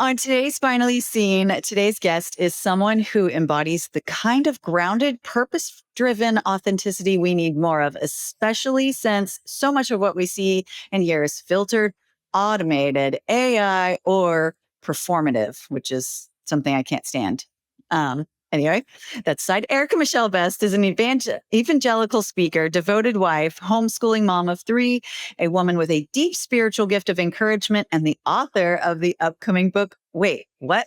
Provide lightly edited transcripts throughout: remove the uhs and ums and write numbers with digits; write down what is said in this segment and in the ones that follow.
On today's Finally Seen, today's guest is someone who embodies the kind of grounded, purpose-driven authenticity we need more of, especially since so much of what we see and hear is filtered, automated, AI, or performative, which is something I can't stand. Anyway, that side. Erika Michelle Best is an evangelical speaker, devoted wife, homeschooling mom of three, a woman with a deep spiritual gift of encouragement, and the author of the upcoming book, Wait, What?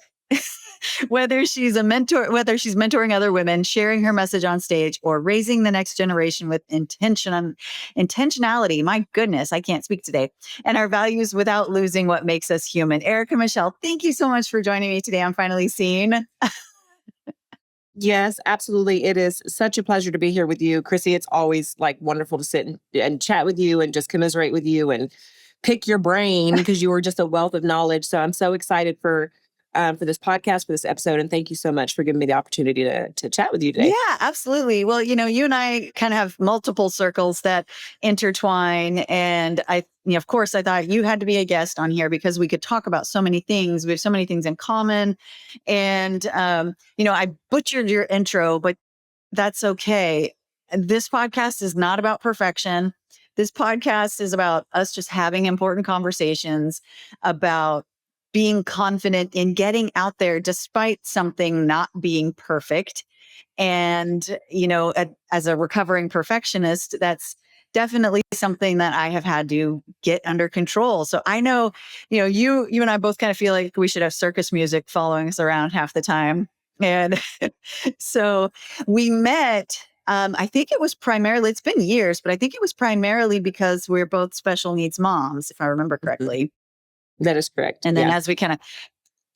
Whether she's mentoring other women, sharing her message on stage, or raising the next generation with intentionality. My goodness, I can't speak today. And our values without losing what makes us human. Erika Michelle, thank you so much for joining me today on Finally Seen. Yes, absolutely. It is such a pleasure to be here with you, Chrissy. It's always like wonderful to sit and chat with you and just commiserate with you and pick your brain because you are just a wealth of knowledge. So I'm so excited for this podcast, for this episode. And thank you so much for giving me the opportunity to chat with you today. Yeah, absolutely. Well, you and I kind of have multiple circles that intertwine. And of course, I thought you had to be a guest on here because we could talk about so many things. We have so many things in common. And, I butchered your intro, but that's okay. This podcast is not about perfection. This podcast is about us just having important conversations about being confident in getting out there despite something not being perfect. And, as a recovering perfectionist, that's definitely something that I have had to get under control. So I know, you and I both kind of feel like we should have circus music following us around half the time. And so we met. I think it was primarily, it's been years, but I think it was primarily because we're both special needs moms, if I remember correctly. That is correct. And then as we kind of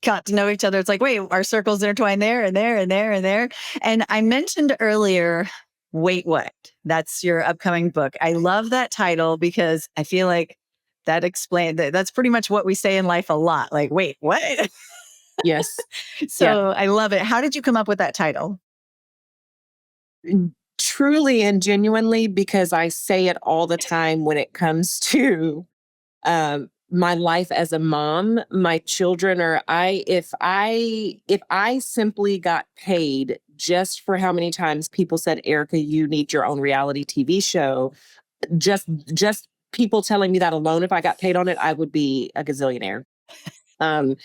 got to know each other, it's like, wait, our circles intertwine there and there and there and there. And I mentioned earlier, Wait, What? That's your upcoming book. I love that title because I feel like that's pretty much what we say in life a lot. Like, wait, what? Yes. So I love it. How did you come up with that title? Truly and genuinely, because I say it all the time when it comes to my life as a mom, my children, or if I simply got paid just for how many times people said, Erika, you need your own reality TV show, just people telling me that alone, if I got paid on it, I would be a gazillionaire. And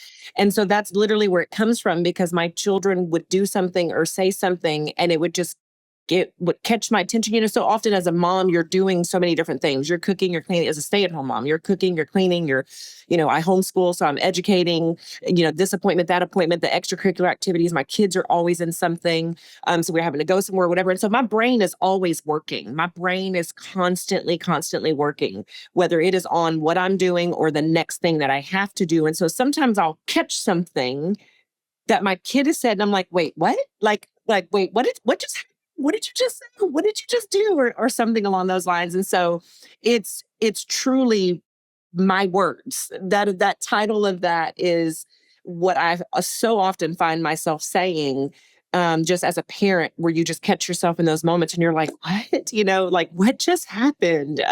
so that's literally where it comes from, because my children would do something or say something and it would just would catch my attention. So often as a mom, you're doing so many different things. You're cooking, you're cleaning. As a stay-at-home mom, you're cooking, you're cleaning, I homeschool, so I'm educating, this appointment, that appointment, the extracurricular activities. My kids are always in something. So we're having to go somewhere, whatever. And so my brain is always working. My brain is constantly working, whether it is on what I'm doing or the next thing that I have to do. And so sometimes I'll catch something that my kid has said, and I'm like, wait, what? Like, wait, what just happened? What did you just say? What did you just do? Or something along those lines. And so it's truly my words. That title of that is what I so often find myself saying, just as a parent, where you just catch yourself in those moments and you're like, what? Like what just happened?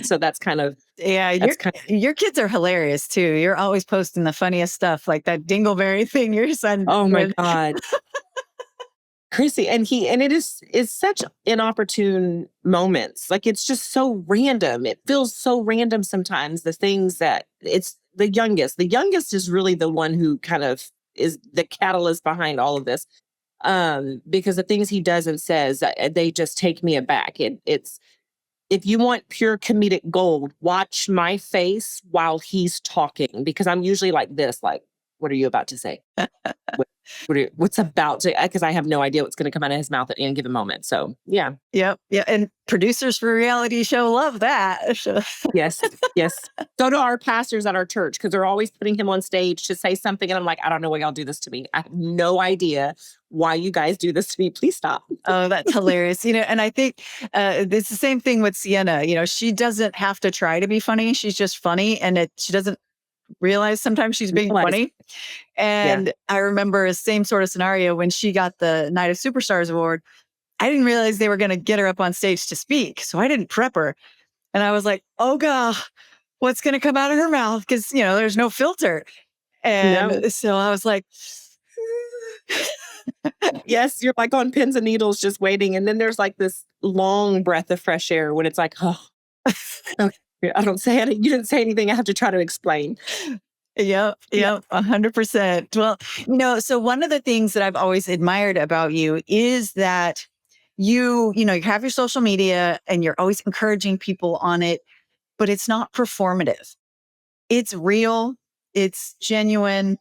So that's kind of, yeah, your kids are hilarious too. You're always posting the funniest stuff, like that dingleberry thing your son did. Oh my God. Chrissy, and it is such inopportune moments. Like it's just so random. It feels so random sometimes. The things that it's the youngest. The youngest is really the one who kind of is the catalyst behind all of this. Because the things he does and says, they just take me aback. It's if you want pure comedic gold, watch my face while he's talking, because I'm usually like this, like, what are you about to say? What's about to, because I have no idea what's going to come out of his mouth at any given moment. So, yeah. Yep. Yeah. And producers for a reality show love that. Yes. So do our pastors at our church, because they're always putting him on stage to say something. And I'm like, I don't know why y'all do this to me. I have no idea why you guys do this to me. Please stop. Oh, that's hilarious. And I think it's the same thing with Sienna. She doesn't have to try to be funny. She's just funny. And she doesn't realize sometimes she's being funny. And I remember a same sort of scenario when she got the Night of Superstars award. I didn't realize they were going to get her up on stage to speak. So I didn't prep her. And I was like, oh God, what's going to come out of her mouth? Because, there's no filter. And No. so I was like, Yes, you're like on pins and needles just waiting. And then there's like this long breath of fresh air when it's like, oh, okay. I don't say it. You didn't say anything. I have to try to explain. yep, Yeah. yep, 100%. Well, so one of the things that I've always admired about you is that you have your social media and you're always encouraging people on it, but it's not performative. It's real, it's genuine.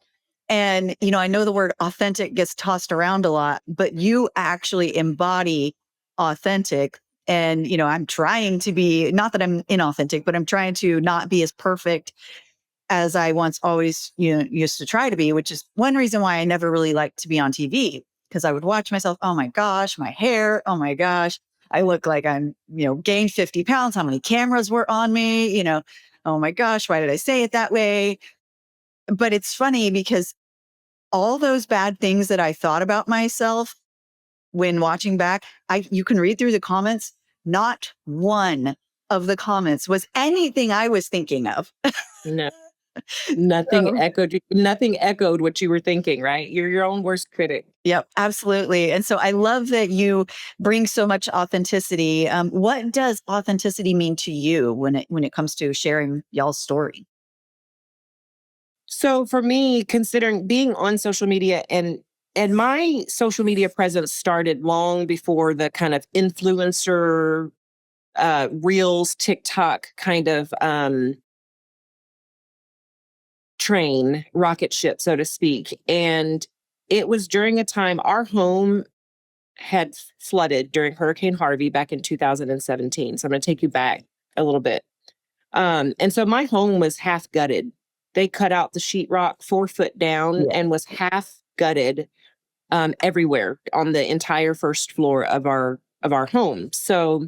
And, I know the word authentic gets tossed around a lot, but you actually embody authentic. And, I'm trying to be, not that I'm inauthentic, but I'm trying to not be as perfect as I once always used to try to be, which is one reason why I never really liked to be on TV because I would watch myself. Oh my gosh, my hair. Oh my gosh, I look like I'm gained 50 pounds. How many cameras were on me? Oh my gosh, why did I say it that way? But it's funny because all those bad things that I thought about myself when watching back, you can read through the comments. Not one of the comments was anything I was thinking of. No, So, nothing echoed what you were thinking, right? You're your own worst critic. yep, absolutely. And so I love that you bring so much authenticity. What does authenticity mean to you when it comes to sharing y'all's story? So for me, considering being on social media and my social media presence started long before the kind of influencer reels, TikTok kind of train, rocket ship, so to speak. And it was during a time our home had flooded during Hurricane Harvey back in 2017. So I'm going to take you back a little bit. And so my home was half gutted. They cut out the sheetrock 4 foot down Yeah. and was half gutted everywhere on the entire first floor of our home. So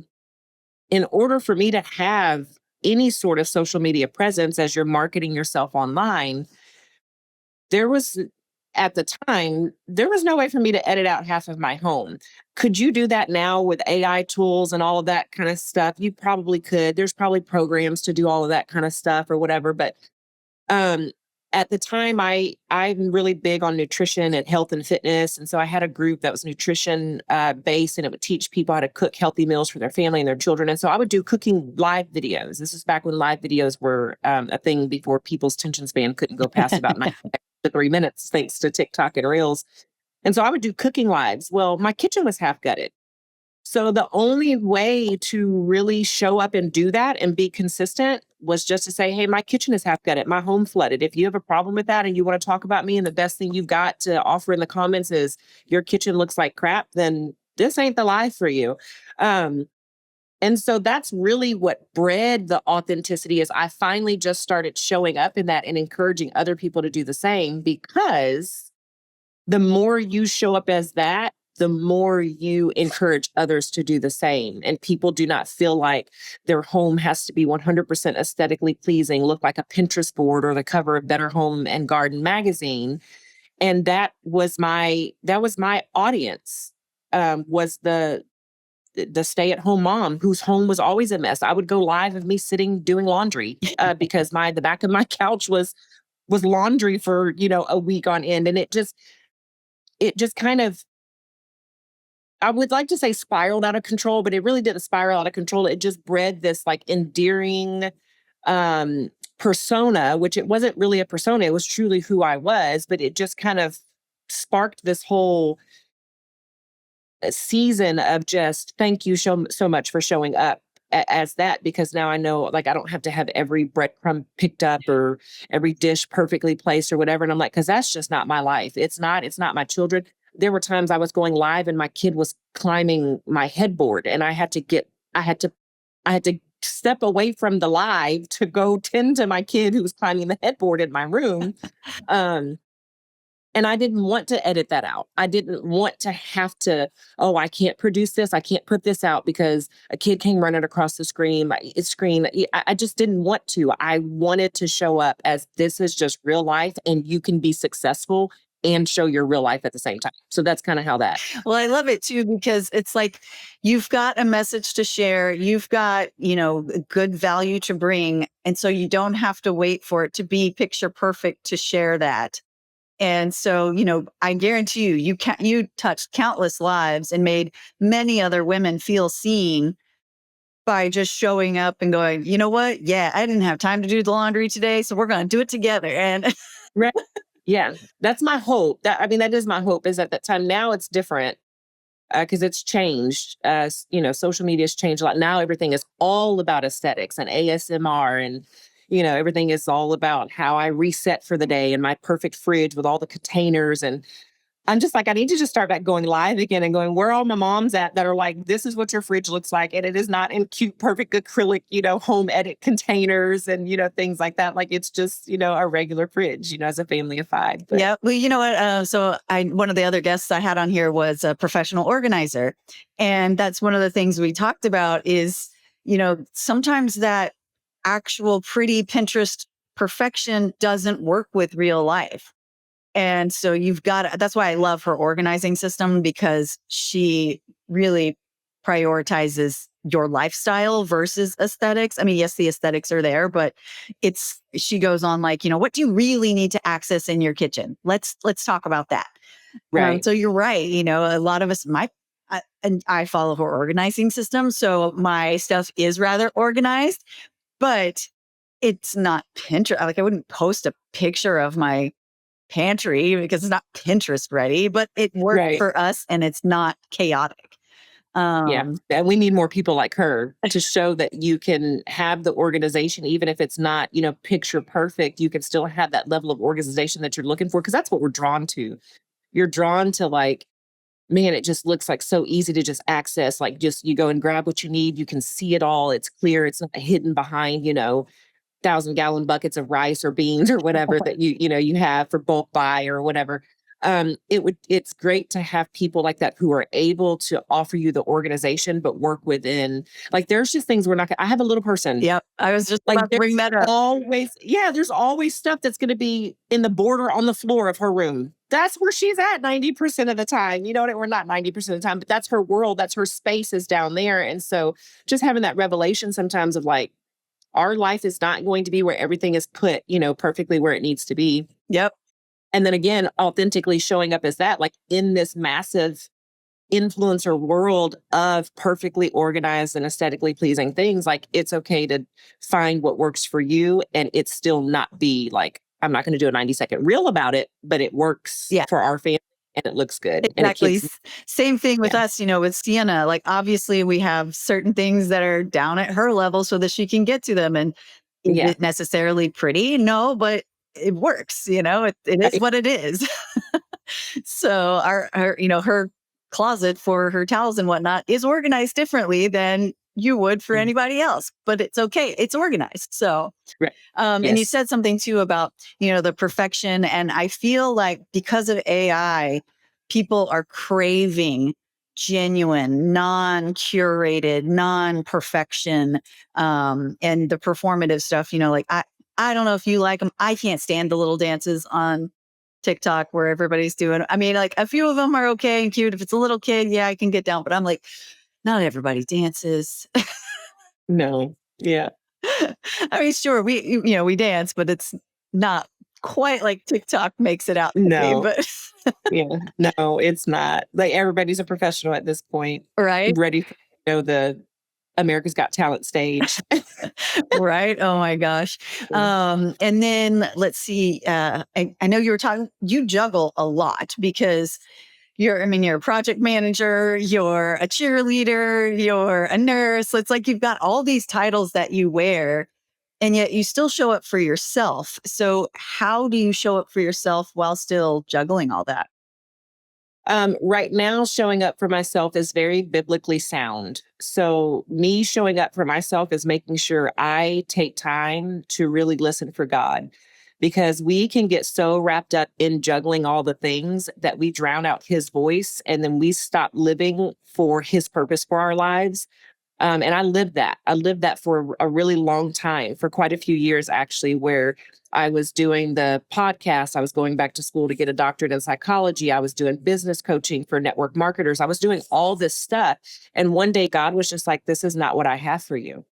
in order for me to have any sort of social media presence as you're marketing yourself online, there was at the time there was no way for me to edit out half of my home. Could you do that now with AI tools and all of that kind of stuff? You probably could. There's probably programs to do all of that kind of stuff or whatever, but um, at the time, I'm really big on nutrition and health and fitness, and so I had a group that was nutrition based, and it would teach people how to cook healthy meals for their family and their children. And so I would do cooking live videos. This is back when live videos were a thing before people's attention span couldn't go past about 9 to 3 minutes, thanks to TikTok and Reels. And so I would do cooking lives. Well, my kitchen was half gutted. So the only way to really show up and do that and be consistent was just to say, hey, my kitchen is half gutted, my home flooded. If you have a problem with that and you want to talk about me and the best thing you've got to offer in the comments is your kitchen looks like crap, then this ain't the life for you. Um, and so that's really what bred the authenticity is I finally just started showing up in that and encouraging other people to do the same because the more you show up as that, the more you encourage others to do the same. And people do not feel like their home has to be 100% aesthetically pleasing, look like a Pinterest board or the cover of Better Home and Garden magazine. And that was my audience. Was the stay at home mom whose home was always a mess. I would go live of me sitting doing laundry because the back of my couch was laundry for a week on end, and it just kind of, I would like to say spiraled out of control, but it really didn't spiral out of control. It just bred this like endearing persona, which it wasn't really a persona. It was truly who I was, but it just kind of sparked this whole season of just thank you so much for showing up as that, because now I know like I don't have to have every breadcrumb picked up or every dish perfectly placed or whatever. And I'm like, because that's just not my life. It's not my children. There were times I was going live and my kid was climbing my headboard and I had to step away from the live to go tend to my kid who was climbing the headboard in my room. Um, and I didn't want to edit that out. I didn't want to have to, oh, I can't produce this. I can't put this out because a kid came running across the screen. I just didn't want to. I wanted to show up as this is just real life and you can be successful and show your real life at the same time. So that's kind of how that. Well, I love it too, because it's like you've got a message to share, you've got, good value to bring. And so you don't have to wait for it to be picture perfect to share that. And so, I guarantee you touched countless lives and made many other women feel seen by just showing up and going, you know what? Yeah, I didn't have time to do the laundry today, so we're going to do it together. And Right. Yeah. That's my hope. That is my hope, is at that time. Now it's different because it's changed. Social media has changed a lot. Now everything is all about aesthetics and ASMR, and everything is all about how I reset for the day and my perfect fridge with all the containers. And I'm just like, I need to just start back going live again and going, where are all my moms at that are like, this is what your fridge looks like. And it is not in cute, perfect acrylic, home edit containers and, things like that. Like it's just, a regular fridge, as a family of five. But yeah, well, you know what? One of the other guests I had on here was a professional organizer. And that's one of the things we talked about is, sometimes that actual pretty Pinterest perfection doesn't work with real life. And so that's why I love her organizing system, because she really prioritizes your lifestyle versus aesthetics. I mean, yes, the aesthetics are there, but she goes on like, what do you really need to access in your kitchen? Let's talk about that. right, So you're right. A lot of us and I follow her organizing system. So my stuff is rather organized, but it's not Pinterest. Like I wouldn't post a picture of my pantry because it's not Pinterest ready, but it works right. for us and it's not chaotic. Yeah. Um, And we need more people like her to show that you can have the organization, even if it's not, picture perfect, you can still have that level of organization that you're looking for. Cause that's what we're drawn to. You're drawn to like, man, it just looks like so easy to just access. Like just you go and grab what you need. You can see it all. It's clear. It's not hidden behind, 1,000-gallon buckets of rice or beans or whatever that you have for bulk buy or whatever. It's great to have people like that who are able to offer you the organization, but work within, like, there's just things we're not I have a little person, yep. I was just like about to bring that up. there's always stuff that's going to be in the border on the floor of her room. That's where she's at 90% of the time. We're not 90% of the time, but that's her world. That's her space is down there. And so just having that revelation sometimes of like, our life is not going to be where everything is put, perfectly where it needs to be. Yep. And then again, authentically showing up as that, like in this massive influencer world of perfectly organized and aesthetically pleasing things, like it's okay to find what works for you and it still not be like, I'm not going to do a 90-second reel about it, but it works Yeah. for our family and it looks good and it Exactly. keeps, Same thing with yeah, us, with Sienna. Like, obviously, we have certain things that are down at her level so that she can get to them. And is yeah, it necessarily pretty? No, but it works. It is right, what it is. So her closet for her towels and whatnot is organized differently than you would for mm, anybody else, but it's okay. It's organized. So right, and you yes, said something too about, the perfection. And I feel like because of AI, people are craving genuine, non-curated, non-perfection, and the performative stuff, like I don't know if you like them. I can't stand the little dances on TikTok where everybody's doing. I mean, like a few of them are okay and cute. If it's a little kid, yeah, I can get down. But I'm like, not everybody dances. no, yeah, I mean, sure, we dance, but it's not quite like TikTok makes it out to be. no. But Yeah, no, it's not. Like everybody's a professional at this point, right, ready for the America's Got Talent stage. right. Oh my gosh. And then let's see. I know you were talking. You juggle a lot because you're a project manager, you're a cheerleader, you're a nurse. It's like you've got all these titles that you wear, and yet you still show up for yourself. So how do you show up for yourself while still juggling all that? Right now, showing up for myself is very biblically sound. So, me showing up for myself is making sure I take time to really listen for God, because we can get so wrapped up in juggling all the things that we drown out His voice and then we stop living for His purpose for our lives. And I lived that. I lived that for a really long time, for quite a few years, actually, where I was doing the podcast. I was going back to school to get a doctorate in psychology. I was doing business coaching for network marketers. I was doing all this stuff. And one day God was just like, this is not what I have for you.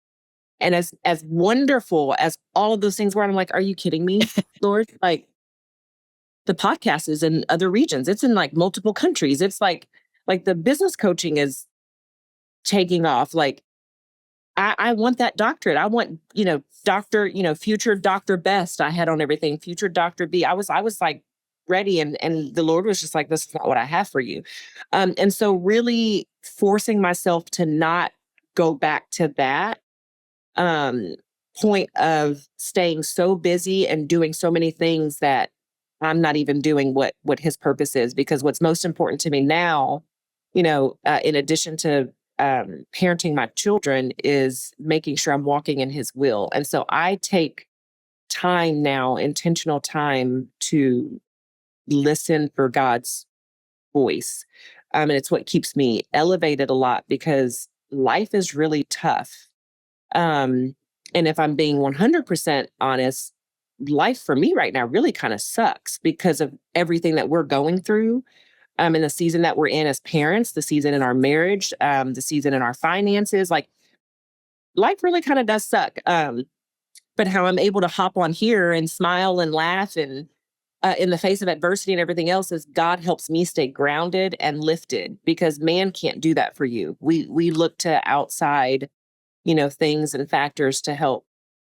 And as wonderful as all of those things were, I'm like, are you kidding me, Lord? Like, the podcast is in other regions. It's in like multiple countries. It's like the business coaching is taking off. Like, I want that doctorate. I want, doctor, future Dr. Best. I had on everything, future Dr. B. I was like ready. And the Lord was just like, this is not what I have for you. And so really forcing myself to not go back to that um, point of staying so busy and doing so many things that I'm not even doing what his purpose is. Because what's most important to me now, in addition to parenting my children, is making sure I'm walking in his will. And so I take time now, intentional time, to listen for God's voice. And it's what keeps me elevated a lot, because life is really tough. Um, and if I'm being 100% honest, life for me right now really kind of sucks because of everything that we're going through. In the season that we're in as parents, the season in our marriage, the season in our finances, like, life really kind of does suck. But how I'm able to hop on here and smile and laugh and in the face of adversity and everything else is God helps me stay grounded and lifted, because man can't do that for you. We look to outside, things and factors to help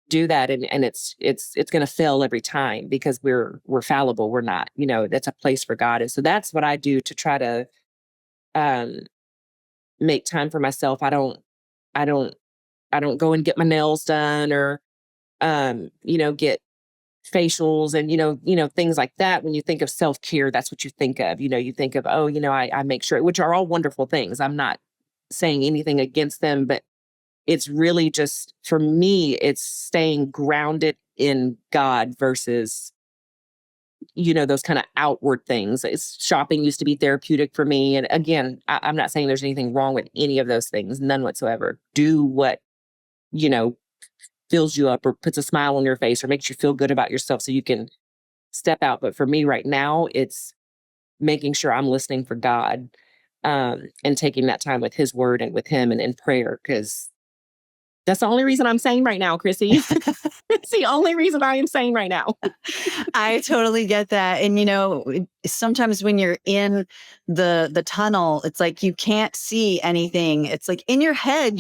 do that, and it's going to fail every time, because we're fallible. We're not, that's a place for God. And so that's what I do to try to um make time for myself. I don't go and get my nails done, or get facials and things like that. When you think of self-care, that's what you think of. You think of, oh, I make sure, which are all wonderful things. I'm not saying anything against them, but it's really just, for me, it's staying grounded in God versus, those kind of outward things. Shopping used to be therapeutic for me. And again, I'm not saying there's anything wrong with any of those things, none whatsoever. Do what, you know, fills you up or puts a smile on your face or makes you feel good about yourself so you can step out. But for me right now, it's making sure I'm listening for God, and taking that time with his word and with him and in prayer, because that's the only reason I'm sane right now, Chrissy. It's the only reason I am sane right now. I totally get that. And sometimes when you're in the tunnel, it's like you can't see anything. It's like in your head,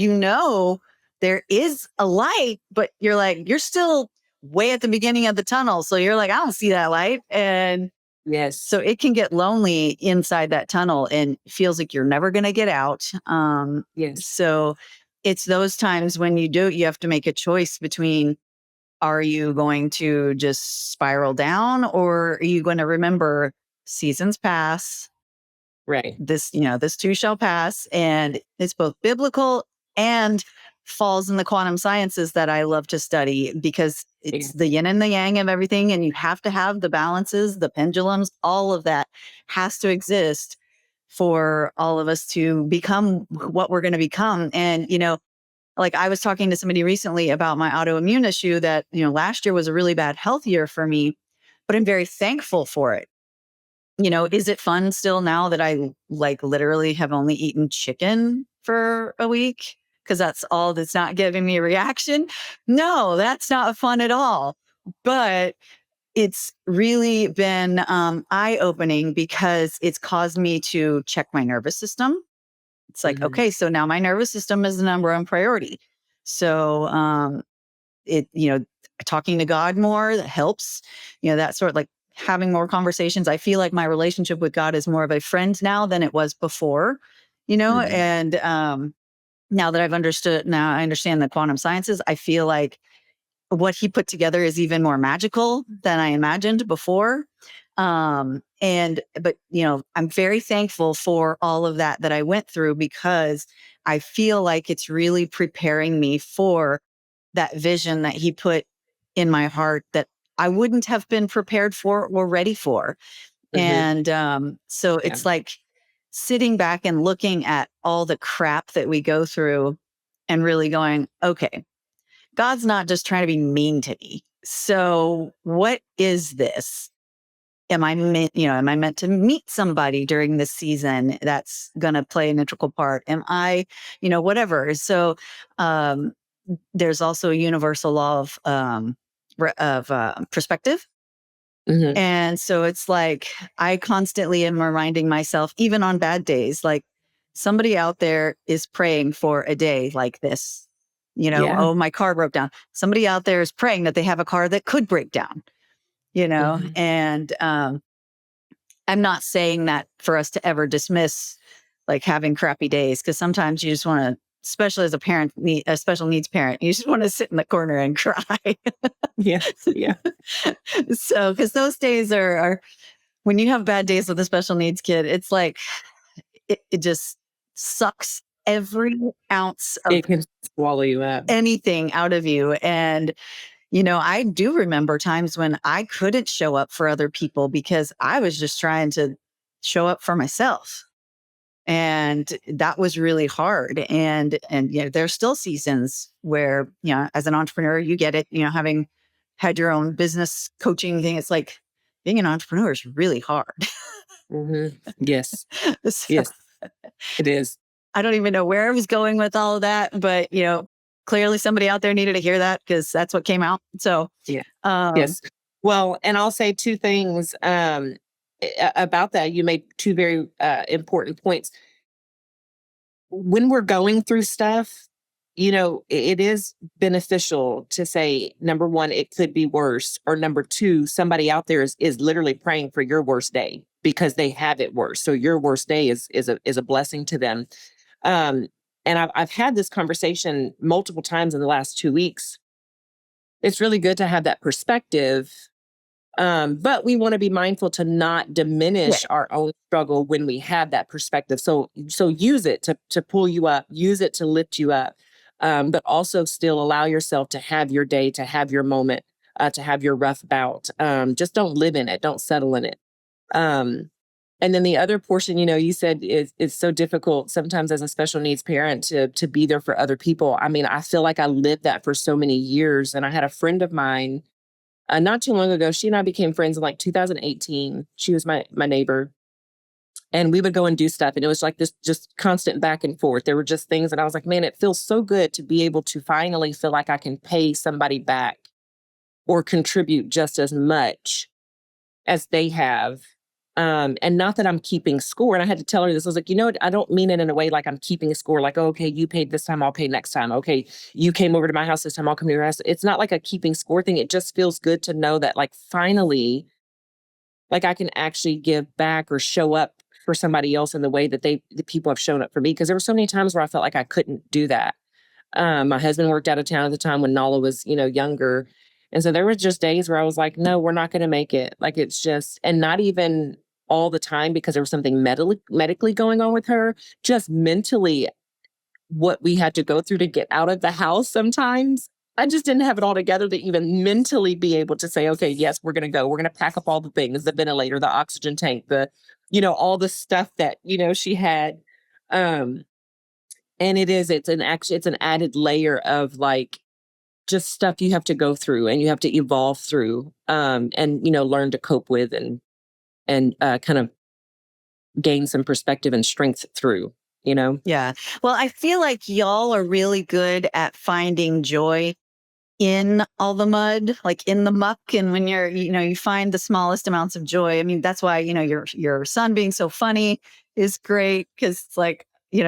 there is a light, but you're still way at the beginning of the tunnel. So you're like, I don't see that light. And Yes. so it can get lonely inside that tunnel and feels like you're never going to get out. Yes. So it's those times when you have to make a choice between, are you going to just spiral down, or are you going to remember seasons pass? Right. This too shall pass. And it's both biblical and falls in the quantum sciences that I love to study, because Yeah. it's the yin and the yang of everything. And you have to have the balances, the pendulums, all of that has to exist for all of us to become what we're going to become. And, like I was talking to somebody recently about my autoimmune issue that, last year was a really bad health year for me, but I'm very thankful for it. Is it fun still now that I like literally have only eaten chicken for a week? Because that's all that's not giving me a reaction. No, that's not fun at all. But it's really been eye opening, because it's caused me to check my nervous system. It's like, Mhm. okay, so now my nervous system is the number one priority. So, it, talking to God more, that helps, that sort of like having more conversations. I feel like my relationship with God is more of a friend now than it was before, Mhm. and, now I understand the quantum sciences. I feel like what he put together is even more magical than I imagined before. But I'm very thankful for all of that I went through, because I feel like it's really preparing me for that vision that he put in my heart that I wouldn't have been prepared for or ready for. Mhm. And so Yeah. it's like sitting back and looking at all the crap that we go through and really going, okay, God's not just trying to be mean to me. So what is this? Am I meant to meet somebody during this season that's going to play an integral part? Am I, whatever. So, um, there's also a universal law of perspective. Hmm. And so it's like I constantly am reminding myself, even on bad days, like somebody out there is praying for a day like this. Yeah. Oh, my car broke down. Somebody out there is praying that they have a car that could break down, Hmm. and I'm not saying that for us to ever dismiss like having crappy days, because sometimes you just want to, especially as a parent, a special needs parent, you just want to sit in the corner and cry. Yeah. Yeah. So, because those days are when you have bad days with a special needs kid, it's like it just sucks every ounce of It can swallow you up. anything out of you. And, I do remember times when I couldn't show up for other people because I was just trying to show up for myself. And that was really hard. And there's still seasons where, as an entrepreneur, you get it, having had your own business coaching thing, it's like being an entrepreneur is really hard. Hmm. Yes. So Yes, it is. I don't even know where I was going with all of that, but clearly somebody out there needed to hear that because that's what came out. So, Yeah. um, Yes. Well, and I'll say two things about that. You made two very important points. When we're going through stuff, it is beneficial to say, number one, it could be worse, or number two, somebody out there is literally praying for your worst day because they have it worse. So your worst day is a blessing to them. Um, and I've had this conversation multiple times in the last 2 weeks. It's really good to have that perspective, but we want to be mindful to not yeah, diminish our own struggle when we have that perspective. So use it to pull you up, use it to lift you up, but also still allow yourself to have your day, to have your moment, to have your rough bout. Just don't live in it, don't settle in it. Um, and then the other portion, you said is so difficult sometimes as a special needs parent to be there for other people. I mean, I feel like I lived that for so many years, and I had a friend of mine not too long ago. She and I became friends in like 2018. She was my neighbor, and we would go and do stuff, and it was like this just constant back and forth. There were just things that I was like, man, it feels so good to be able to finally feel like I can pay somebody back or contribute just as much as they have. And not that I'm keeping score. And I had to tell her this. I was like, I don't mean it in a way like I'm keeping a score, like, oh, okay, you paid this time, I'll pay next time. Okay, you came over to my house this time, I'll come to your house. It's not like a keeping score thing. It just feels good to know that, like, finally, like, I can actually give back or show up for somebody else in the way that the people have shown up for me. Because there were so many times where I felt like I couldn't do that. My husband worked out of town at the time when Nala was, younger. And so there were just days where I was like, no, we're not going to make it. Like, it's just, and not even all the time because there was something medically going on with her, just mentally what we had to go through to get out of the house sometimes. I just didn't have it all together to even mentally be able to say, okay, yes, we're going to go. We're going to pack up all the things, the ventilator, the oxygen tank, all the stuff that, she had. Um, and it's an added layer of, like, just stuff you have to go through and you have to evolve through, and learn to cope with, and kind of gain some perspective and strength through, you know. yeah. Well, I feel like y'all are really good at finding joy in all the mud, like in the muck. And when you find the smallest amounts of joy. I mean, that's why, your son being so funny is great because it's like,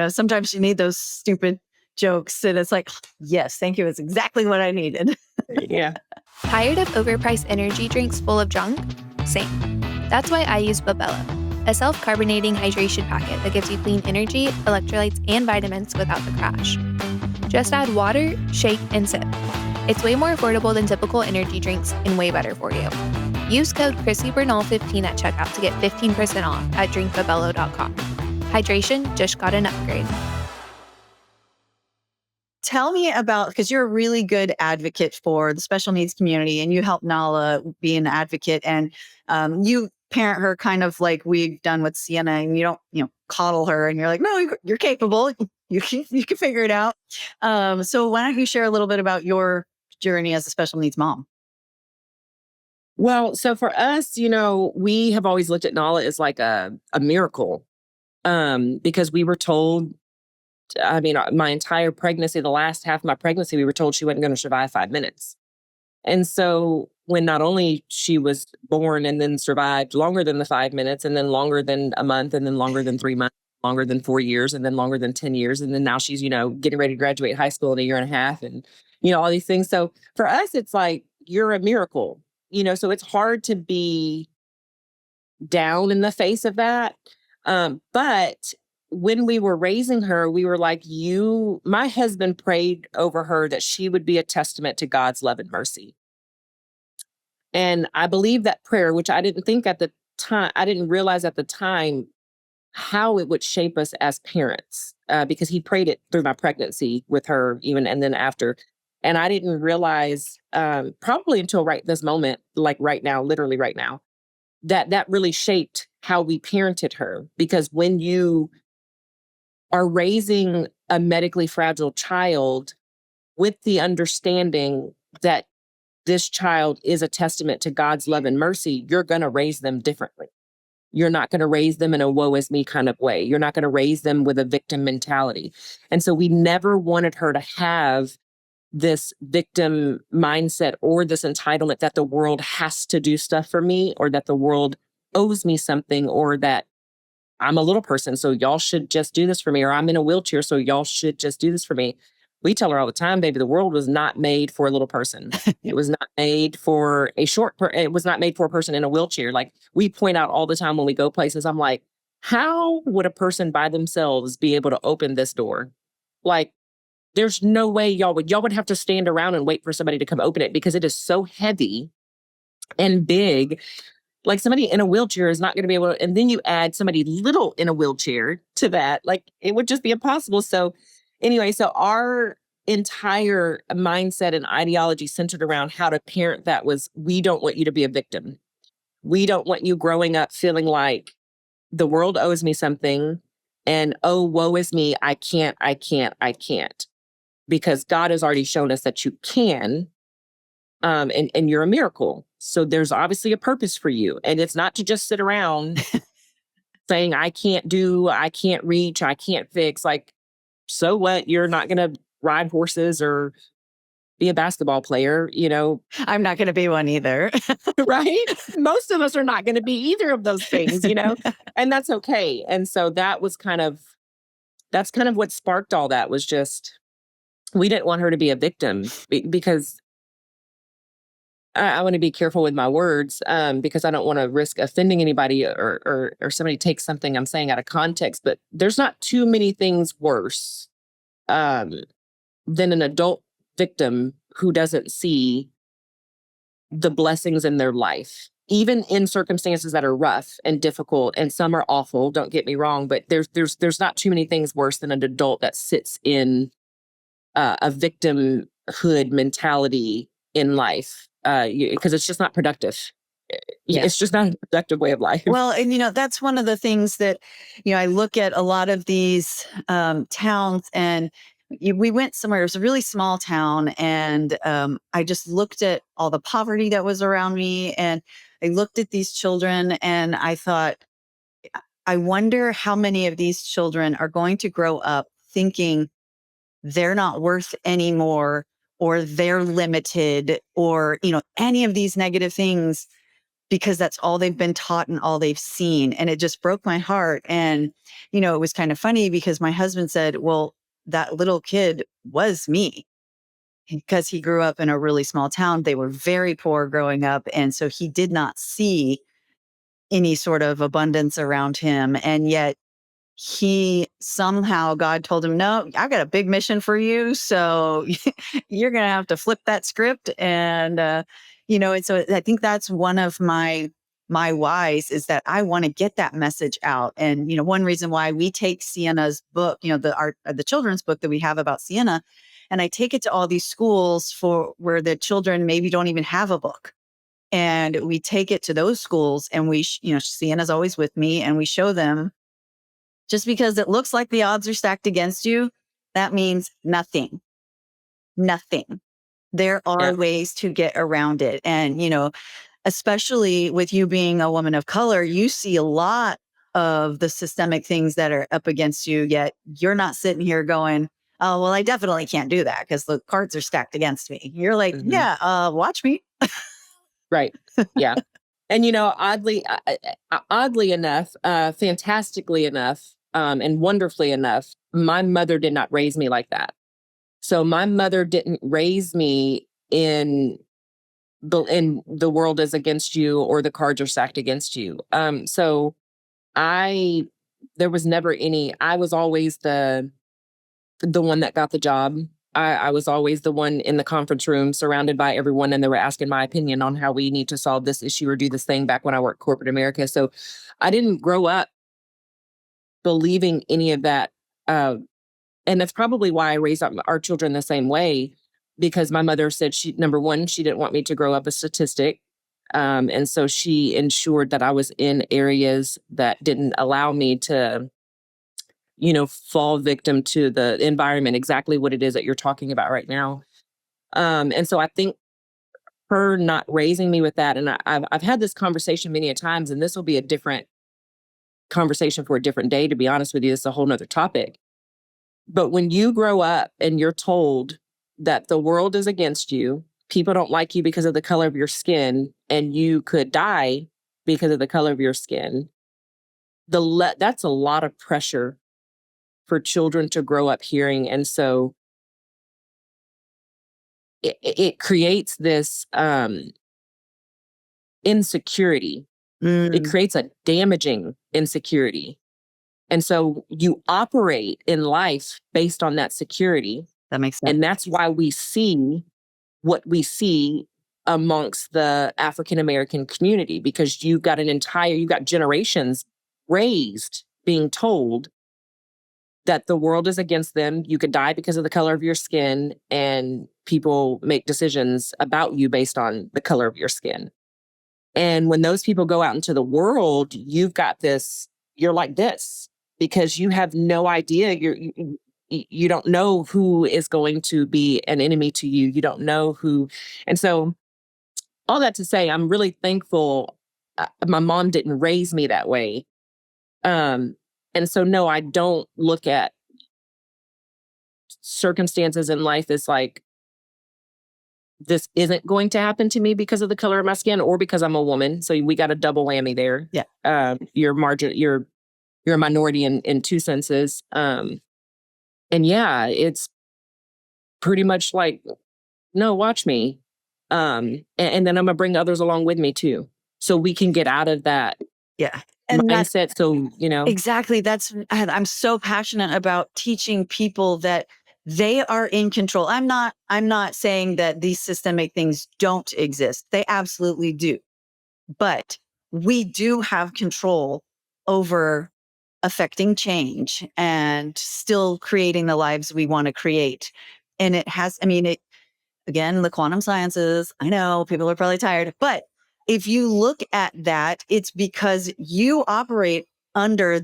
sometimes you need those stupid jokes. And it's like, yes, thank you. It's exactly what I needed. Yeah. Tired of overpriced energy drinks full of junk? Same. That's why I use Babella, a self-carbonating hydration packet that gives you clean energy, electrolytes, and vitamins without the crash. Just add water, shake, and sip. It's way more affordable than typical energy drinks and way better for you. Use code ChrissyBernal15 at checkout to get 15% off at drinkbabello.com. Hydration just got an upgrade. Tell me about, because you're a really good advocate for the special needs community and you help Nala be an advocate, and you parent her kind of like we've done with Sienna, and you don't, coddle her and you're like, no, you're capable. You can figure it out. So why don't you share a little bit about your journey as a special needs mom? Well, so for us, we have always looked at Nala as like a miracle, because we were told, my entire pregnancy, the last half of my pregnancy, we were told she wasn't going to survive 5 minutes. And so when not only she was born and then survived longer than the 5 minutes, and then longer than a month, and then longer than 3 months, longer than 4 years, and then longer than 10 years. And then now she's, getting ready to graduate high school in a year and a half, and, all these things. So for us, it's like, you're a miracle, so it's hard to be down in the face of that. But when we were raising her, we were like, my husband prayed over her that she would be a testament to God's love and mercy. And I believe that prayer, which I didn't think at the time, I didn't realize at the time how it would shape us as parents, because he prayed it through my pregnancy with her, even, and then after. And I didn't realize, probably until right this moment, like right now, literally right now, that really shaped how we parented her. Because when you are raising a medically fragile child with the understanding that this child is a testament to God's love and mercy, you're going to raise them differently. You're not going to raise them in a woe is me kind of way. You're not going to raise them with a victim mentality. And so we never wanted her to have this victim mindset or this entitlement that the world has to do stuff for me, or that the world owes me something, or that I'm a little person, so y'all should just do this for me, or I'm in a wheelchair, so y'all should just do this for me. We tell her all the time, baby, the world was not made for a little person. It was not made for it was not made for a person in a wheelchair. Like, we point out all the time when we go places, I'm like, how would a person by themselves be able to open this door? Like, there's no way y'all would have to stand around and wait for somebody to come open it, because it is so heavy and big. Like, somebody in a wheelchair is not going to be able to, and then you add somebody little in a wheelchair to that, like, it would just be impossible. So anyway, so our entire mindset and ideology centered around how to parent that was, we don't want you to be a victim. We don't want you growing up feeling like the world owes me something, and oh, woe is me, I can't. Because God has already shown us that you can, and you're a miracle. So there's obviously a purpose for you. And it's not to just sit around saying, I can't reach, I can't fix. Like, so what? You're not going to ride horses or be a basketball player, I'm not going to be one either. right? Most of us are not going to be either of those things, and that's okay. And so that's kind of what sparked all that, was just, we didn't want her to be a victim, because I want to be careful with my words, because I don't want to risk offending anybody, or somebody takes something I'm saying out of context. But there's not too many things worse than an adult victim who doesn't see the blessings in their life, even in circumstances that are rough and difficult, and some are awful. Don't get me wrong, but there's not too many things worse than an adult that sits in a victimhood mentality in life, because it's just not productive. Yeah. It's just not a productive way of life. Well, and that's one of the things that, I look at a lot of these towns, and we went somewhere. It was a really small town, and I just looked at all the poverty that was around me, and I looked at these children, and I thought, I wonder how many of these children are going to grow up thinking they're not worth any more, or they're limited, or any of these negative things, because that's all they've been taught and all they've seen. And it just broke my heart. And it was kind of funny, because my husband said, well, that little kid was me, because he grew up in a really small town. They were very poor growing up, and so he did not see any sort of abundance around him. And yet God told him, no, I've got a big mission for you. So you're going to have to flip that script. And, and so I think that's one of my whys, is that I want to get that message out. And, one reason why we take Sienna's book, the children's book that we have about Sienna, and I take it to all these schools where the children maybe don't even have a book. And we take it to those schools, and Sienna's always with me, and we show them, just because it looks like the odds are stacked against you, that means nothing. Nothing. There are ways to get around it. And, especially with you being a woman of color, you see a lot of the systemic things that are up against you, yet you're not sitting here going, oh, well, I definitely can't do that because the cards are stacked against me. You're like, Mhm. yeah, watch me. Right. Yeah. And oddly enough, fantastically enough, and wonderfully enough, my mother did not raise me like that. So my mother didn't raise me in the world is against you or the cards are stacked against you. So I there was never any. I was always the one that got the job. I was always the one in the conference room surrounded by everyone, and they were asking my opinion on how we need to solve this issue or do this thing back when I worked corporate America. So I didn't grow up believing any of that. And that's probably why I raised up our children the same way, because my mother said number one, she didn't want me to grow up a statistic. And so she ensured that I was in areas that didn't allow me to fall victim to the environment, exactly what it is that you're talking about right now. And so I think her not raising me with that, and I've had this conversation many a times, and this will be a different conversation for a different day, to be honest with you. It's a whole nother topic. But when you grow up and you're told that the world is against you, people don't like you because of the color of your skin, and you could die because of the color of your skin, that's a lot of pressure for children to grow up hearing. And so it creates this insecurity. It Mm, creates a damaging insecurity. And so you operate in life based on that security. that makes sense. And that's why we see what we see amongst the African American community, because you've got generations raised being told that the world is against them. You could die because of the color of your skin, and people make decisions about you based on the color of your skin. And when those people go out into the world, you're like this because you have no idea. You don't know who is going to be an enemy to you. You don't know who. And so all that to say, I'm really thankful. My mom didn't raise me that way. And so, no, I don't look at circumstances in life as like, this isn't going to happen to me because of the color of my skin or because I'm a woman. So we got a double whammy there. Yeah. You're a minority in two senses. And yeah, it's pretty much like, no, watch me. And then I'm gonna bring others along with me too. So we can get out of that Yeah. And that mindset. So, exactly. I'm so passionate about teaching people that they are in control. I'm not saying that these systemic things don't exist. They absolutely do. But we do have control over affecting change and still creating the lives we want to create. And again, the quantum sciences, I know people are probably tired, but if you look at that, it's because you operate under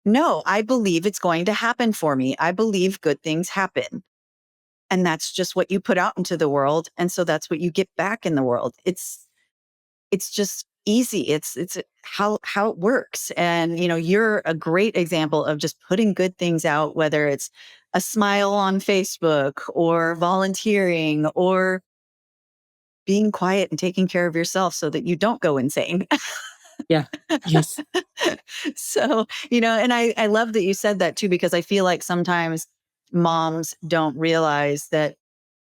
no, I believe it's going to happen for me. I believe good things happen. And that's just what you put out into the world. And so that's what you get back in the world. It's just easy. It's how it works. And you're a great example of just putting good things out, whether it's a smile on Facebook or volunteering or being quiet and taking care of yourself so that you don't go insane. yeah, yes, So, and I love that you said that too, because I feel like sometimes moms don't realize that,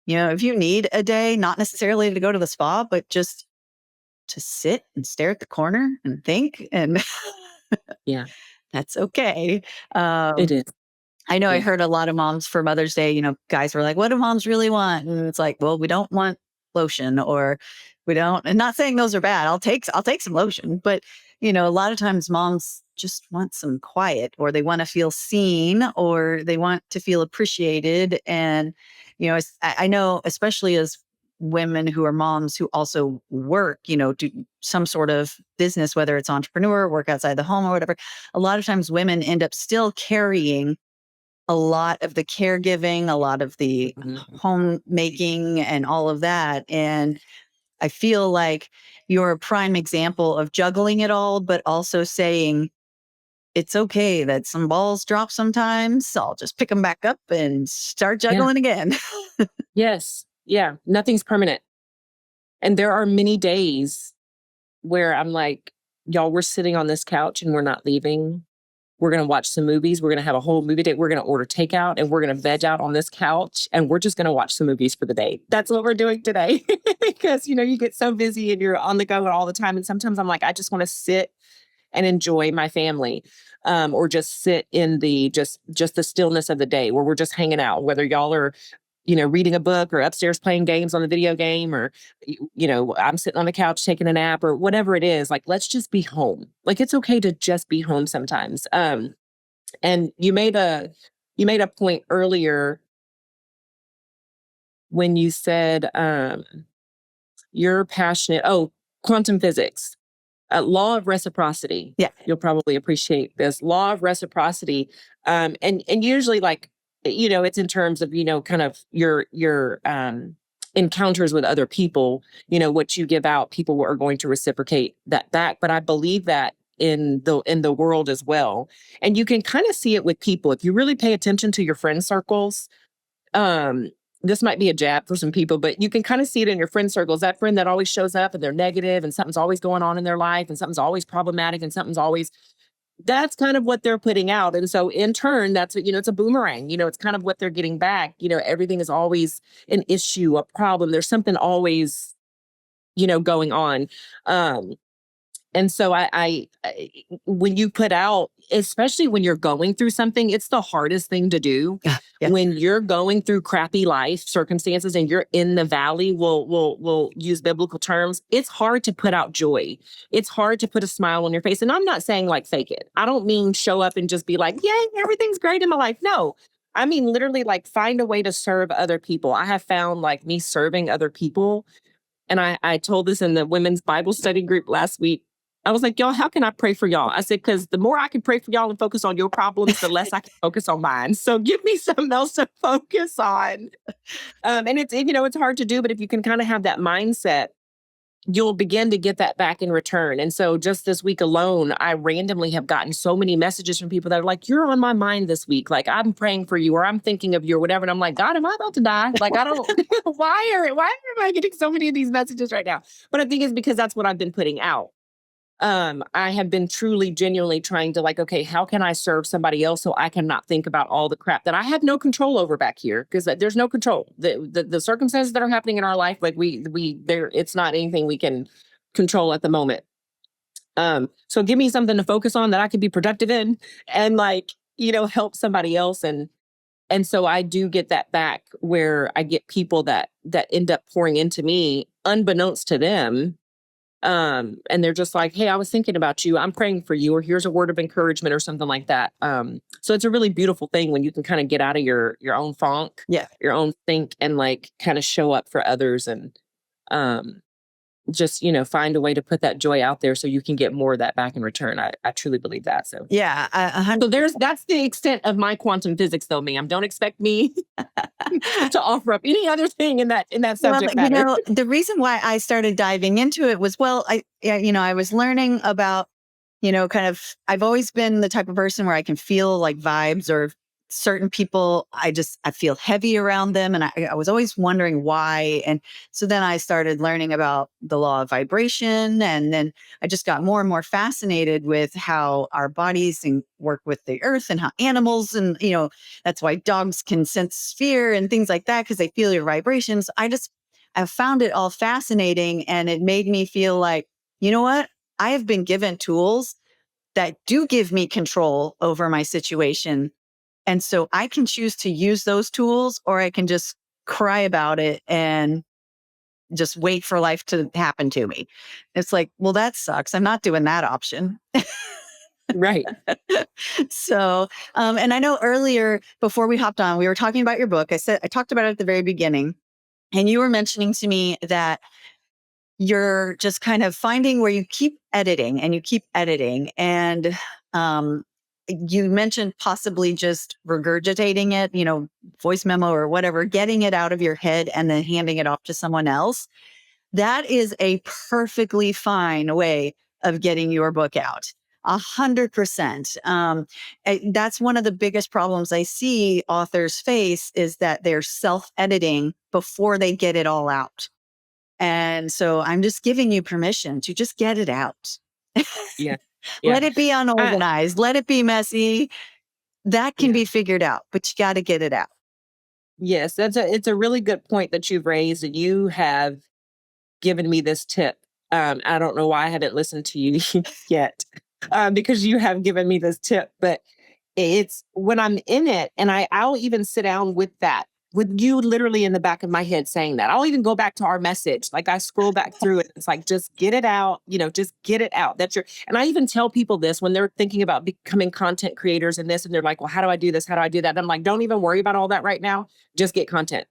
if you need a day, not necessarily to go to the spa, but just to sit and stare at the corner and think, and yeah, that's okay. it is. I know I Yeah, heard a lot of moms for Mother's Day, guys were like, what do moms really want? And it's like, well, we don't want lotion, or we don't, and not saying those are bad. I'll take some lotion, but a lot of times moms just want some quiet, or they want to feel seen, or they want to feel appreciated. And, I know, especially as women who are moms who also work, do some sort of business, whether it's entrepreneur, work outside the home or whatever, a lot of times women end up still carrying a lot of the caregiving, a lot of the mhm, homemaking and all of that. And I feel like you're a prime example of juggling it all, but also saying, it's okay that some balls drop sometimes. So I'll just pick them back up and start Yeah. juggling again. Yes. Yeah. Nothing's permanent. And there are many days where I'm like, y'all, we're sitting on this couch and we're not leaving. We're going to watch some movies. We're going to have a whole movie date. We're going to order takeout and we're going to veg out on this couch and we're just going to watch some movies for the day. That's what we're doing today. Because, you get so busy and you're on the go all the time. And sometimes I'm like, I just want to sit and enjoy my family, or just sit in the just the stillness of the day where we're just hanging out, whether y'all are reading a book or upstairs playing games on the video game, or I'm sitting on the couch taking a nap or whatever it is. Like, let's just be home. Like, it's okay to just be home sometimes. And you made a point earlier when you said you're passionate. Oh, quantum physics. Law of reciprocity. Yeah. You'll probably appreciate this law of reciprocity. And usually, like, it's in terms of, kind of your encounters with other people, what you give out, people are going to reciprocate that back. But I believe that in the world as well. And you can kind of see it with people. If you really pay attention to your friend circles, this might be a jab for some people, but you can kind of see it in your friend circles. That friend that always shows up and they're negative and something's always going on in their life and something's always problematic and that's kind of what they're putting out. And so in turn, that's what, it's a boomerang, it's kind of what they're getting back. Everything is always an issue, a problem. There's something always, going on. And so when you put out, especially when you're going through something, it's the hardest thing to do. Yeah. When you're going through crappy life circumstances and you're in the valley, we'll use biblical terms. It's hard to put out joy. It's hard to put a smile on your face. And I'm not saying like fake it. I don't mean show up and just be like, yay, everything's great in my life. No, I mean literally like find a way to serve other people. I have found like me serving other people. And I told this in the women's Bible study group last week. I was like, y'all, how can I pray for y'all? I said, because the more I can pray for y'all and focus on your problems, the less I can focus on mine. So give me something else to focus on. And it's hard to do, but if you can kind of have that mindset, you'll begin to get that back in return. And so just this week alone, I randomly have gotten so many messages from people that are like, you're on my mind this week. Like, I'm praying for you or I'm thinking of you or whatever. And I'm like, God, am I about to die? Like, I don't, why am I getting so many of these messages right now? But I think it's because that's what I've been putting out. I have been truly, genuinely trying to like, okay, how can I serve somebody else so I can not think about all the crap that I have no control over back here? Because there's no control. The circumstances that are happening in our life, like it's not anything we can control at the moment. So give me something to focus on that I could be productive in and like, help somebody else. And so I do get that back where I get people that end up pouring into me unbeknownst to them. And they're just like, hey, I was thinking about you. I'm praying for you, or here's a word of encouragement or something like that. So it's a really beautiful thing when you can kind of get out of your own funk, your own think, and like kind of show up for others and just, find a way to put that joy out there so you can get more of that back in return. I truly believe that. So yeah. So that's the extent of my quantum physics though, ma'am. Don't expect me to offer up any other thing in that subject matter. The reason why I started diving into it was, I was learning about, kind of, I've always been the type of person where I can feel like vibes or certain people, I feel heavy around them. And I was always wondering why. And so then I started learning about the law of vibration. And then I just got more and more fascinated with how our bodies work with the earth and how animals, and, that's why dogs can sense fear and things like that, because they feel your vibrations. I found it all fascinating. And it made me feel like, you know what? I have been given tools that do give me control over my situation. And so I can choose to use those tools, or I can just cry about it and just wait for life to happen to me. It's like, well, that sucks. I'm not doing that option. Right. So, and I know earlier before we hopped on, we were talking about your book. I talked about it at the very beginning, and you were mentioning to me that you're just kind of finding where you keep editing and you keep editing. And, you mentioned possibly just regurgitating it, voice memo or whatever, getting it out of your head and then handing it off to someone else. That is a perfectly fine way of getting your book out. 100%. That's one of the biggest problems I see authors face, is that they're self-editing before they get it all out. And so I'm just giving you permission to just get it out. Yeah. Yeah. Let it be unorganized. Let it be messy. That can Yeah. be figured out, but you got to get it out. Yes, it's a really good point that you've raised, and you have given me this tip. I don't know why I haven't listened to you yet, because you have given me this tip. But it's when I'm in it, and I'll even sit down with you literally in the back of my head saying that. I'll even go back to our message. Like I scroll back through it. It's like, just get it out, just get it out. And I even tell people this when they're thinking about becoming content creators and this, and they're like, well, how do I do this? How do I do that? And I'm like, don't even worry about all that right now. Just get content.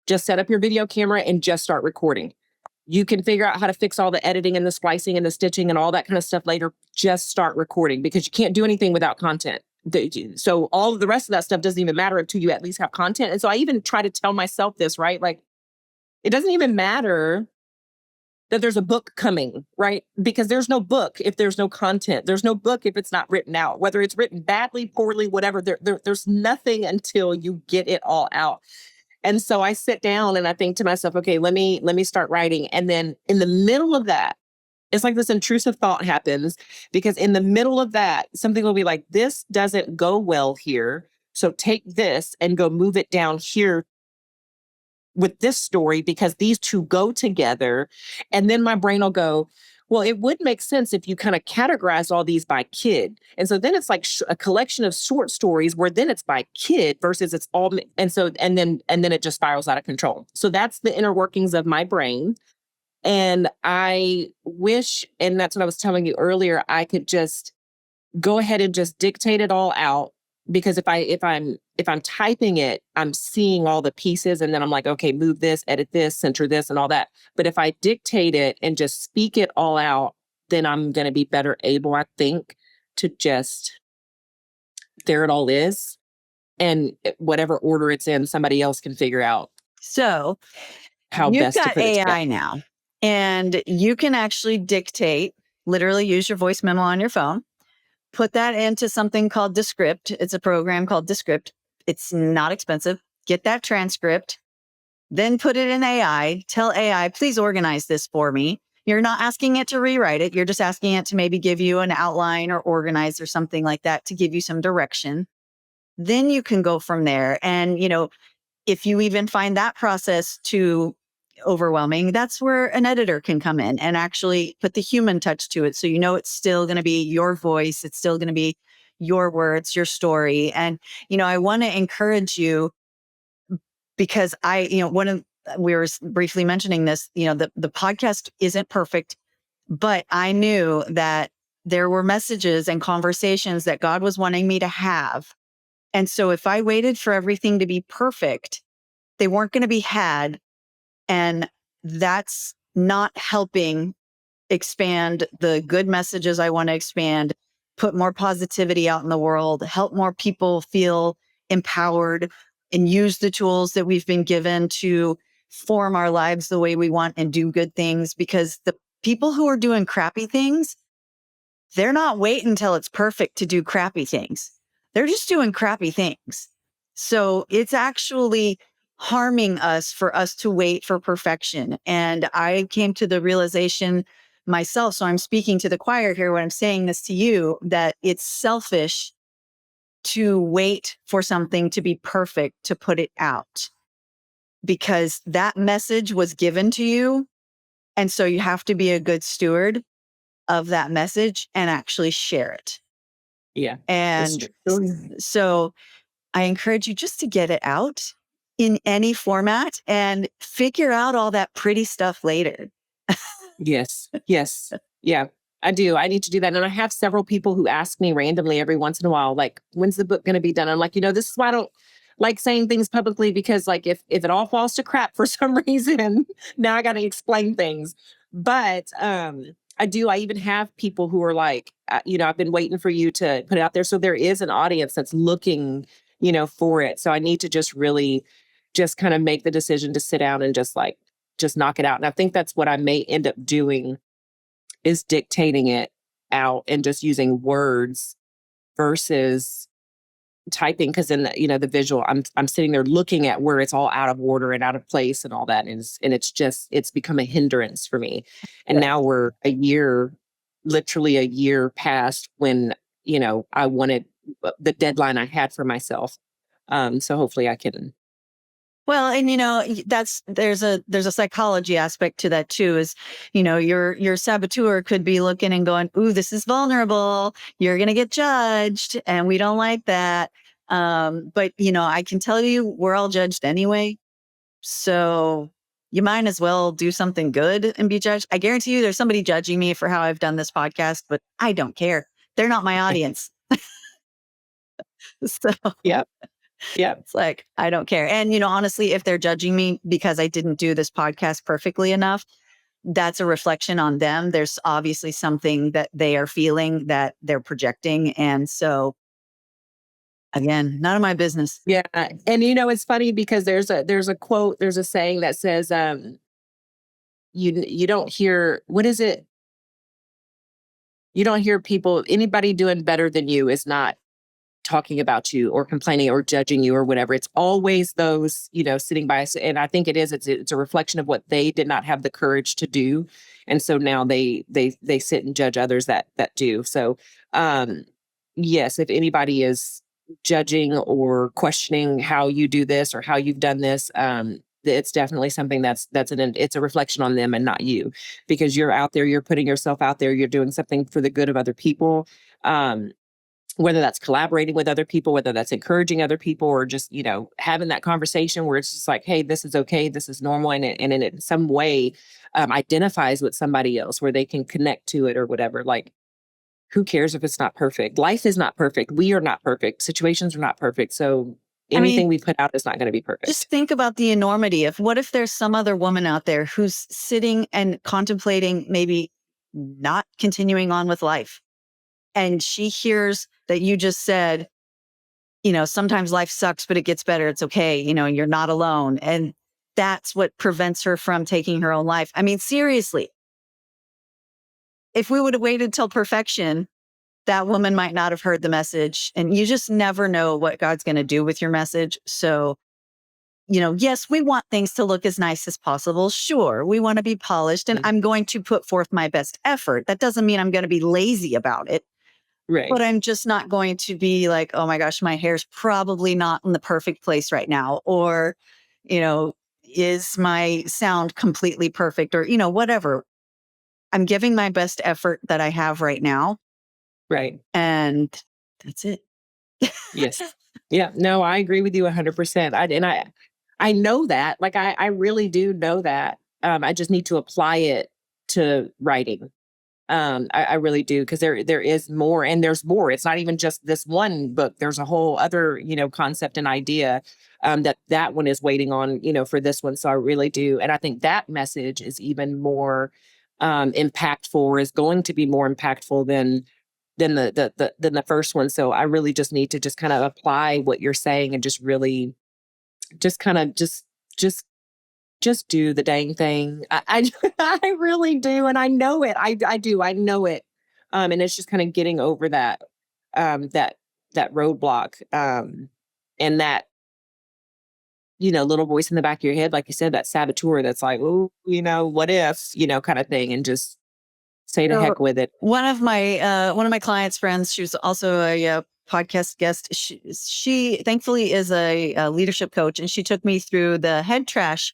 Just set up your video camera and just start recording. You can figure out how to fix all the editing and the splicing and the stitching and all that kind of stuff later. Just start recording, because you can't do anything without content. So all of the rest of that stuff doesn't even matter until you at least have content. And so I even try to tell myself this, right? Like, it doesn't even matter that there's a book coming, right? Because there's no book if there's no content. There's no book if it's not written out, whether it's written badly, poorly, whatever. There's nothing until you get it all out. And so I sit down and I think to myself, okay, let me start writing. And then in the middle of that, it's like this intrusive thought happens, because in the middle of that, something will be like, this doesn't go well here. So take this and go move it down here with this story, because these two go together. And then my brain will go, well, it would make sense if you kind of categorize all these by kid. And so then it's like a collection of short stories where then it's by kid versus it's all. And then it just spirals out of control. So that's the inner workings of my brain. And I wish, and that's what I was telling you earlier, I could just go ahead and just dictate it all out. Because if I'm typing it, I'm seeing all the pieces, and then I'm like, okay, move this, edit this, center this, and all that. But if I dictate it and just speak it all out, then I'm going to be better able, I think, to just, there it all is. And whatever order it's in, somebody else can figure out So how you've best to got put it together. AI now, and you can actually dictate, literally use your voice memo on your phone, put that into something called Descript. It's a program called Descript. It's not expensive. Get that transcript, then put it in AI. Tell AI, please organize this for me. You're not asking it to rewrite it. You're just asking it to maybe give you an outline or organize or something like that to give you some direction. Then you can go from there. And, if you even find that process too overwhelming, that's where an editor can come in and actually put the human touch to it. So, it's still going to be your voice. It's still going to be your words, your story. And, I want to encourage you, because we were briefly mentioning this, the podcast isn't perfect, but I knew that there were messages and conversations that God was wanting me to have. And so if I waited for everything to be perfect, they weren't going to be had. And that's not helping expand the good messages I want to expand, put more positivity out in the world, help more people feel empowered, and use the tools that we've been given to form our lives the way we want and do good things. Because the people who are doing crappy things, they're not waiting until it's perfect to do crappy things. They're just doing crappy things. So it's actually harming us for us to wait for perfection. And I came to the realization myself, so I'm speaking to the choir here when I'm saying this to you, that it's selfish to wait for something to be perfect to put it out, because that message was given to you. And so you have to be a good steward of that message and actually share it. Yeah. And so I encourage you just to get it out in any format and figure out all that pretty stuff later. Yes. Yes. Yeah, I do. I need to do that. And I have several people who ask me randomly every once in a while, like, when's the book going to be done? I'm like, this is why I don't like saying things publicly, because like, if it all falls to crap for some reason, now I got to explain things. But, I even have people who are like, I've been waiting for you to put it out there. So there is an audience that's looking, for it. So I need to just really just kind of make the decision to sit down and just like just knock it out. And I think that's what I may end up doing, is dictating it out and just using words versus typing. Because in the visual, I'm sitting there looking at where it's all out of order and out of place and all that, and it's become a hindrance for me. And now we're literally a year past when I wanted the deadline I had for myself. So hopefully I can. Well, and there's a psychology aspect to that too. Is your saboteur could be looking and going, "Ooh, this is vulnerable. You're gonna get judged, and we don't like that." But I can tell you, we're all judged anyway. So you might as well do something good and be judged. I guarantee you, there's somebody judging me for how I've done this podcast, but I don't care. They're not my audience. So Yep. Yep. it's like, I don't care. And, honestly, if they're judging me because I didn't do this podcast perfectly enough, that's a reflection on them. There's obviously something that they are feeling that they're projecting. And so, again, none of my business. Yeah. And it's funny because there's a quote, there's a saying that says, you don't hear, what is it? You don't hear anybody doing better than you is not talking about you or complaining or judging you or whatever. It's always those, sitting by us. And I think it's a reflection of what they did not have the courage to do. And so now they sit and judge others that do. So, yes, if anybody is judging or questioning how you do this or how you've done this, it's definitely something it's a reflection on them and not you, because you're out there, you're putting yourself out there, you're doing something for the good of other people. Whether that's collaborating with other people, whether that's encouraging other people, or just, having that conversation where it's just like, hey, this is okay, this is normal. And in some way identifies with somebody else where they can connect to it or whatever. Like, who cares if it's not perfect? Life is not perfect. We are not perfect. Situations are not perfect. So anything we put out is not going to be perfect. Just think about the enormity of what if there's some other woman out there who's sitting and contemplating maybe not continuing on with life. And she hears that you just said, sometimes life sucks, but it gets better. It's okay. You're not alone. And that's what prevents her from taking her own life. I mean, seriously, if we would have waited till perfection, that woman might not have heard the message. And you just never know what God's going to do with your message. So, yes, we want things to look as nice as possible. Sure, we want to be polished, and I'm going to put forth my best effort. That doesn't mean I'm going to be lazy about it. Right. But I'm just not going to be like, oh my gosh, my hair's probably not in the perfect place right now. Or, is my sound completely perfect? Or, whatever. I'm giving my best effort that I have right now. Right. And that's it. Yes. Yeah. No, I agree with you 100%. I know that. Like, I really do know that. I just need to apply it to writing. I really do, because there is more, and there's more. It's not even just this one book. There's a whole other, concept and idea that one is waiting on, for this one. So I really do. And I think that message is even more impactful, or is going to be more impactful than the first one. So I really just need to just kind of apply what you're saying and just really just kind of just do the dang thing. I really do. And I know it. I do. I know it. And it's just kind of getting over that roadblock. And that, little voice in the back of your head, like you said, that saboteur that's like, oh, what if, kind of thing. And just say to heck with it. One of my clients' friends, she was also a podcast guest. She thankfully is a leadership coach, and she took me through the head trash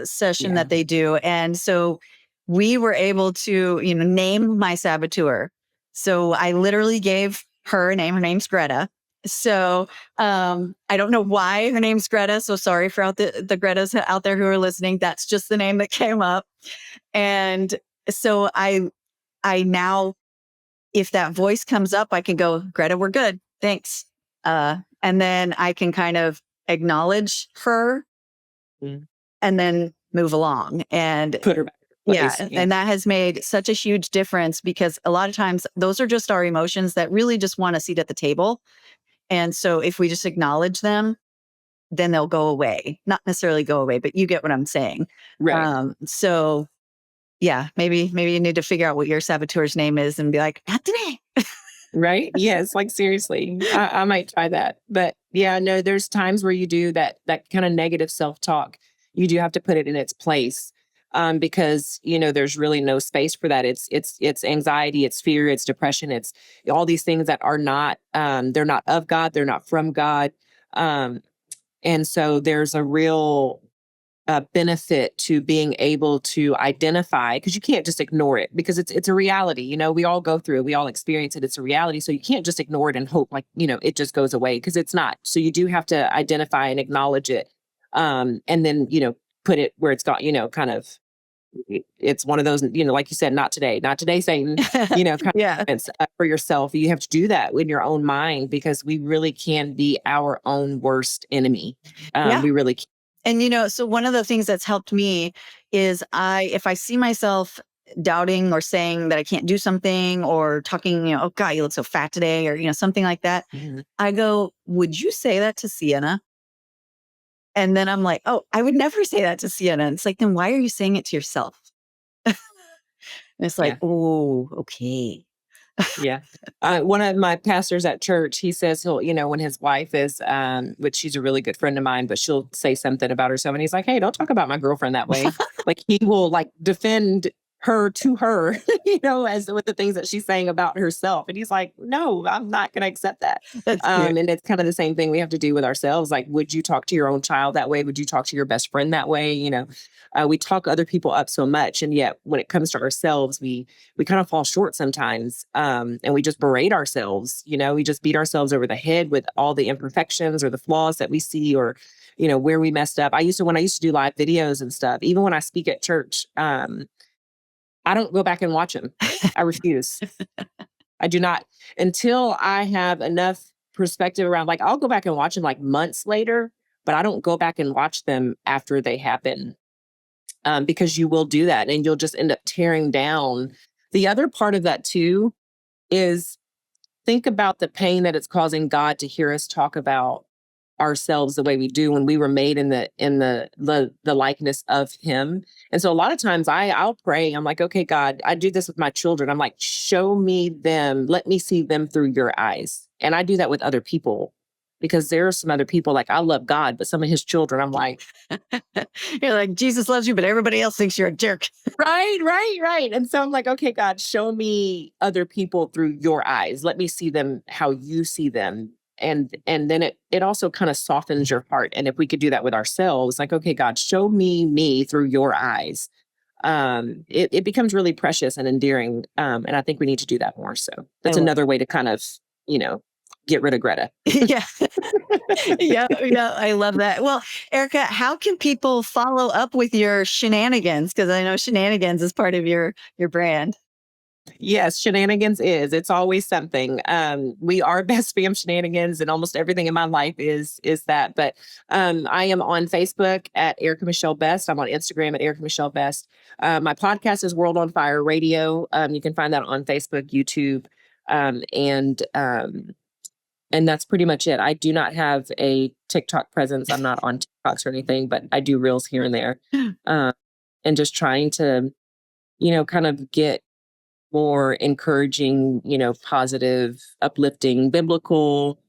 session that they do. And so we were able to, name my saboteur. So I literally gave her a name. Her name's Greta. So I don't know why her name's Greta. So sorry for the Gretas out there who are listening. That's just the name that came up. And so I now, if that voice comes up, I can go, Greta, we're good. Thanks. And then I can kind of acknowledge her and then move along and put her back. Yeah. And that has made such a huge difference, because a lot of times those are just our emotions that really just want a seat at the table. And so if we just acknowledge them, then they'll go away. Not necessarily go away, but you get what I'm saying. Right. So yeah, maybe you need to figure out what your saboteur's name is and be like, not today. Right. Yes. Like seriously, I might try that. But yeah, no, there's times where you do that kind of negative self-talk. You do have to put it in its place. Because there's really no space for that. It's anxiety, it's fear, it's depression, it's all these things that are not they're not of God, they're not from God. Um, and so there's a real benefit to being able to identify, because you can't just ignore it, because it's a reality. We all go through it, we all experience it. It's a reality, so you can't just ignore it and hope like it just goes away, because it's not. So you do have to identify and acknowledge it, and then put it where it's got kind of. It's one of those, like you said, not today, Satan. Kind of Yeah. for yourself. You have to do that in your own mind, because we really can be our own worst enemy. Yeah. We really can. And so one of the things that's helped me is if I see myself doubting or saying that I can't do something, or talking, oh God, you look so fat today, or something like that, Mhm. I go, would you say that to Sienna? And then I'm like, oh, I would never say that to Sienna. And it's like, then why are you saying it to yourself? And it's like, Yeah. oh, okay. Yeah. One of my pastors at church, he says when his wife is, which she's a really good friend of mine, but she'll say something about herself, and he's like, hey, don't talk about my girlfriend that way. Like, he will like defend her to her, as with the things that she's saying about herself. And he's like, no, I'm not going to accept that. That's cute. And it's kind of the same thing we have to do with ourselves. Like, would you talk to your own child that way? Would you talk to your best friend that way? We talk other people up so much. And yet when it comes to ourselves, we kind of fall short sometimes. And we just berate ourselves, we just beat ourselves over the head with all the imperfections or the flaws that we see, or, where we messed up. When I used to do live videos and stuff, even when I speak at church, I don't go back and watch them. I refuse. I do not, until I have enough perspective around, like, I'll go back and watch them like months later, but I don't go back and watch them after they happen. Because you will do that and you'll just end up tearing down. The other part of that too is, think about the pain that it's causing God to hear us talk about ourselves the way we do, when we were made in the likeness of Him. And so a lot of times I'll pray. I'm like, okay, God, I do this with my children. I'm like, show me them, let me see them through your eyes. And I do that with other people, because there are some other people, like, I love God, but some of His children, I'm like, you're like, Jesus loves you, but everybody else thinks you're a jerk. Right. And so I'm like, okay, God, show me other people through your eyes. Let me see them how you see them. And then it also kind of softens your heart. And if we could do that with ourselves, like, okay, God, show me through your eyes. It becomes really precious and endearing. And I think we need to do that more. So that's another way to kind of, get rid of Greta. Yeah. Yeah. I love that. Well, Erika, how can people follow up with your shenanigans? Because I know shenanigans is part of your brand. Yes, shenanigans it's always something. We are best fam shenanigans, and almost everything in my life is that. But I am on Facebook at Erika Michelle Best. I'm on Instagram at Erika Michelle Best. My podcast is World on Fire Radio. You can find that on Facebook, YouTube, and that's pretty much it. I do not have a TikTok presence. I'm not on TikToks or anything, but I do reels here and there, and just trying to, kind of get more encouraging, positive, uplifting, biblical,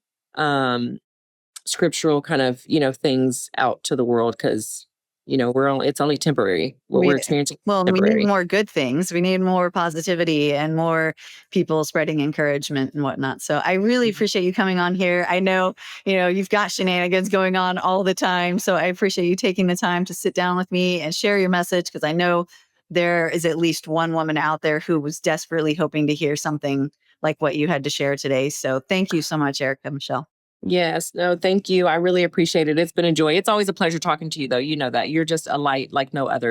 scriptural kind of, things out to the world, because, it's only temporary. What we're experiencing is Well, we need temporary. more good things. We need more positivity and more people spreading encouragement and whatnot. So I really appreciate you coming on here. I know, you've got shenanigans going on all the time. So I appreciate you taking the time to sit down with me and share your message, because I know there is at least one woman out there who was desperately hoping to hear something like what you had to share today. So thank you so much, Erika Michelle. Yes. No, thank you. I really appreciate it. It's been a joy. It's always a pleasure talking to you, though. You know that. You're just a light like no other.